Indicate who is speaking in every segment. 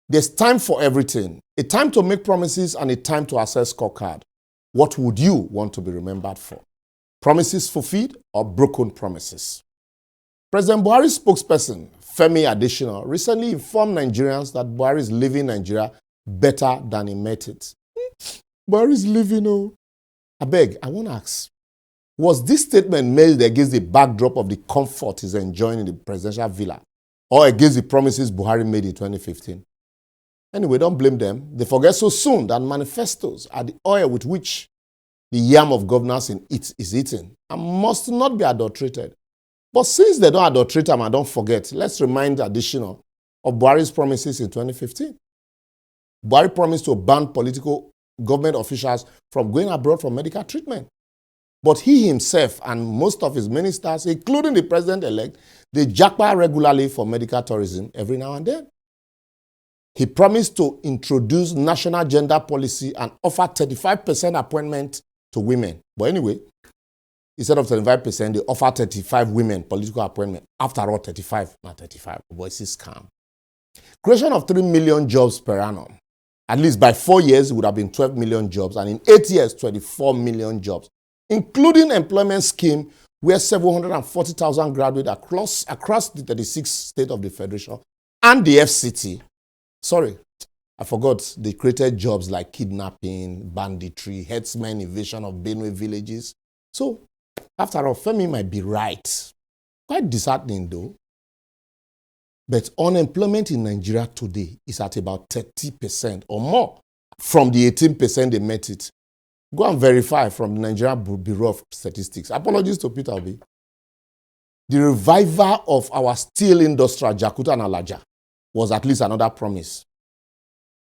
Speaker 1: There's time for everything. A time to make promises and a time to assess scorecard. What would you want to be remembered for? Promises fulfilled or broken promises? President Buhari's spokesperson, Femi Adesina, recently informed Nigerians that Buhari is leaving Nigeria better than he met it. Buhari is leaving, oh. I beg, I want to ask, was this statement made against the backdrop of the comfort he's enjoying in the presidential villa or against the promises Buhari made in 2015? Anyway, don't blame them. They forget so soon that manifestos are the oil with which the yam of governance is eaten and must not be adulterated. But since they don't adulterate them and don't forget, let's remind additional of Buhari's promises in 2015. Buhari promised to ban political government officials from going abroad for medical treatment. But he himself and most of his ministers, including the president-elect, they japa regularly for medical tourism every now and then. He promised to introduce national gender policy and offer 35% appointment to women. But anyway, instead of 35%, they offer 35 women political appointment. After all, 35, not 35. Voice is scam. Creation of 3 million jobs per annum. At least by 4 years, it would have been 12 million jobs. And in 8 years, 24 million jobs, including employment scheme where 740,000 graduates across the 36 states of the Federation and the FCT. Sorry, I forgot they created jobs like kidnapping, banditry, herdsmen invasion of Benue villages. So, after all, Femi might be right. Quite disheartening though. But unemployment in Nigeria today is at about 30% or more from the 18% they met it. Go and verify from the Nigerian Bureau of Statistics. Apologies to Peter Obi. The revival of our steel industry, Jakarta and Alaja, was at least another promise.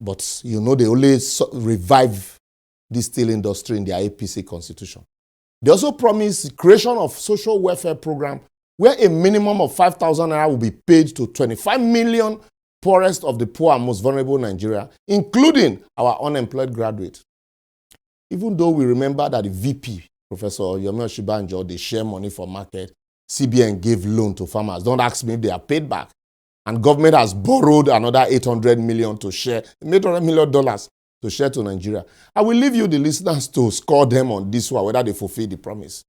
Speaker 1: But you know they only revive the steel industry in their APC constitution. They also promised the creation of social welfare program where a minimum of 5,000 naira will be paid to 25 million poorest of the poor and most vulnerable in Nigeria, including our unemployed graduates. Even though we remember that the VP, Professor Yomi Oshibanjo, they share money for market, CBN gave loan to farmers. Don't ask me if they are paid back. And government has borrowed another $800 million to share, $800 million to share to Nigeria. I will leave you, the listeners, to score them on this one, whether they fulfill the promise.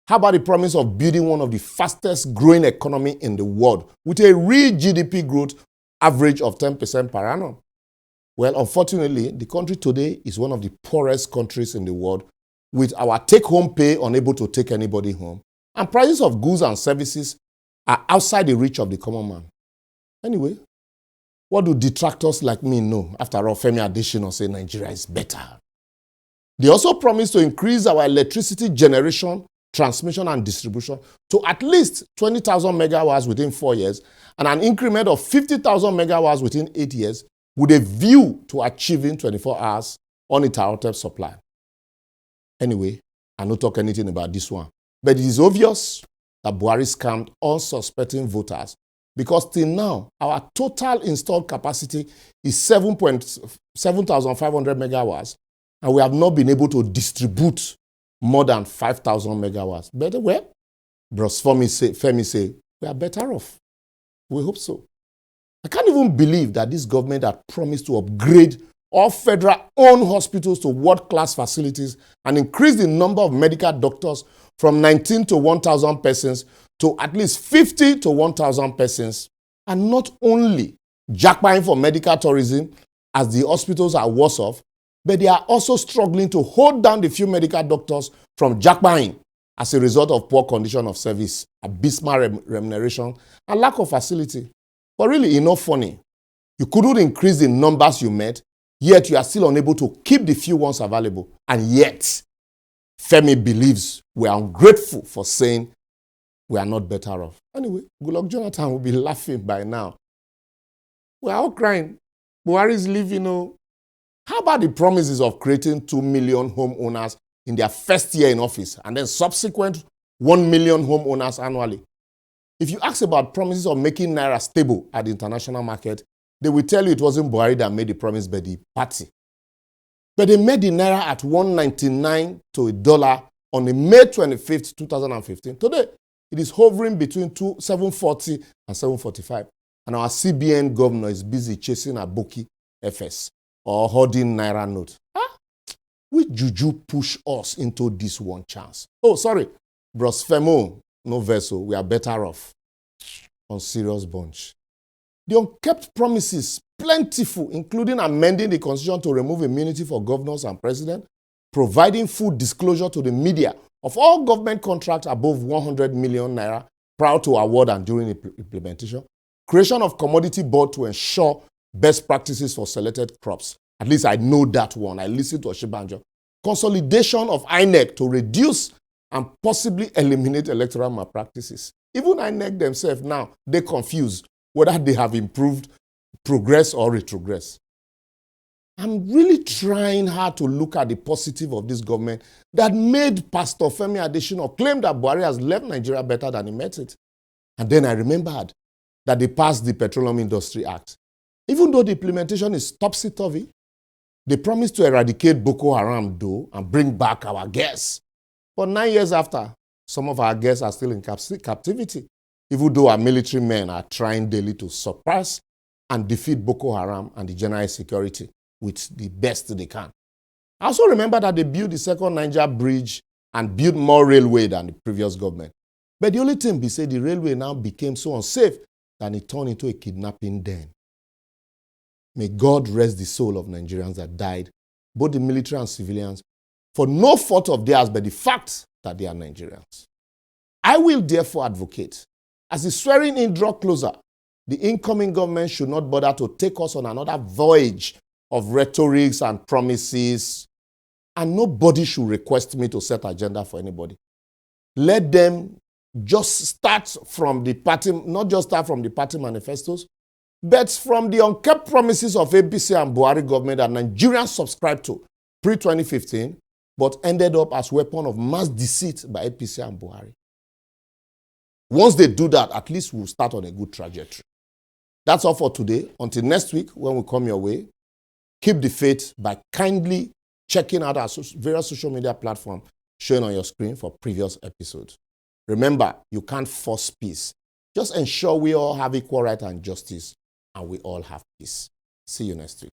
Speaker 1: How about the promise of building one of the fastest growing economy in the world with a real GDP growth average of 10% per annum? Well, unfortunately, the country today is one of the poorest countries in the world with our take-home pay unable to take anybody home. And prices of goods and services are outside the reach of the common man. Anyway, what do detractors like me know? After all, Femi Adesina say Nigeria is better. They also promised to increase our electricity generation, transmission and distribution to at least 20,000 megawatts within 4 years and an increment of 50,000 megawatts within 8 years with a view to achieving 24 hours uninterrupted supply. Anyway, I don't talk anything about this one. But it is obvious that Buhari scammed unsuspecting voters because till now, our total installed capacity is 7,500 megawatts and we have not been able to distribute more than 5,000 megawatts. Better well, Bros Femi say, we are better off. We hope so. I can't even believe that this government had promised to upgrade all federal-owned hospitals to world-class facilities and increase the number of medical doctors from 19 to 1,000 persons to at least 50 to 1,000 persons. And not only jackpotting for medical tourism as the hospitals are worse off, but they are also struggling to hold down the few medical doctors from jackpotting as a result of poor condition of service, abysmal remuneration, and lack of facility. But really, it's not funny. You couldn't increase the numbers you met, yet you are still unable to keep the few ones available. And yet, Femi believes we are ungrateful for saying we are not better off. Anyway, Goodluck Jonathan will be laughing by now. We are all crying. Buhari is leaving. Oh. How about the promises of creating 2 million homeowners in their first year in office and then subsequent 1 million homeowners annually? If you ask about promises of making Naira stable at the international market, they will tell you it wasn't Buhari that made the promise, but the party. But they made the Naira at 199 to $1 on the May 25th, 2015. Today, it is hovering between 740 and 745. and our CBN governor is busy chasing Aboki FS or hoarding Naira note. Which juju push us into this one chance? Oh, sorry, Bros Femo, no vessel, we are better off. On serious bunch. The unkept promises, plentiful, including amending the constitution to remove immunity for governors and president, providing full disclosure to the media of all government contracts above 100 million naira prior to award and during implementation, creation of commodity board to ensure best practices for selected crops. At least I know that one. I listened to Oshibanjo. Consolidation of INEC to reduce and possibly eliminate electoral malpractices. Even INEC themselves now, they're confused whether they have improved, progress, or retrogress. I'm really trying hard to look at the positive of this government that made Pastor Femi Adesina claim that Buhari has left Nigeria better than he met it. And then I remembered that they passed the Petroleum Industry Act. Even though the implementation is topsy-turvy, they promised to eradicate Boko Haram, though, and bring back our guests. But 9 years after, some of our guests are still in captivity, even though our military men are trying daily to suppress and defeat Boko Haram and the general security with the best they can. I also remember that they built the second Niger bridge and built more railway than the previous government. But the only thing be said, the railway now became so unsafe that it turned into a kidnapping den. May God rest the soul of Nigerians that died, both the military and civilians, for no fault of theirs but the fact that they are Nigerians. I will therefore advocate, as the swearing-in draw closer, the incoming government should not bother to take us on another voyage of rhetorics and promises, and nobody should request me to set agenda for anybody. Let them just start from the party, not just start from the party manifestos, but from the unkept promises of APC and Buhari government that Nigerians subscribed to pre-2015, but ended up as weapon of mass deceit by APC and Buhari. Once they do that, at least we'll start on a good trajectory. That's all for today. Until next week, when we come your way, keep the faith by kindly checking out our various social media platforms shown on your screen for previous episodes. Remember, you can't force peace. Just ensure we all have equal right and justice, and we all have peace. See you next week.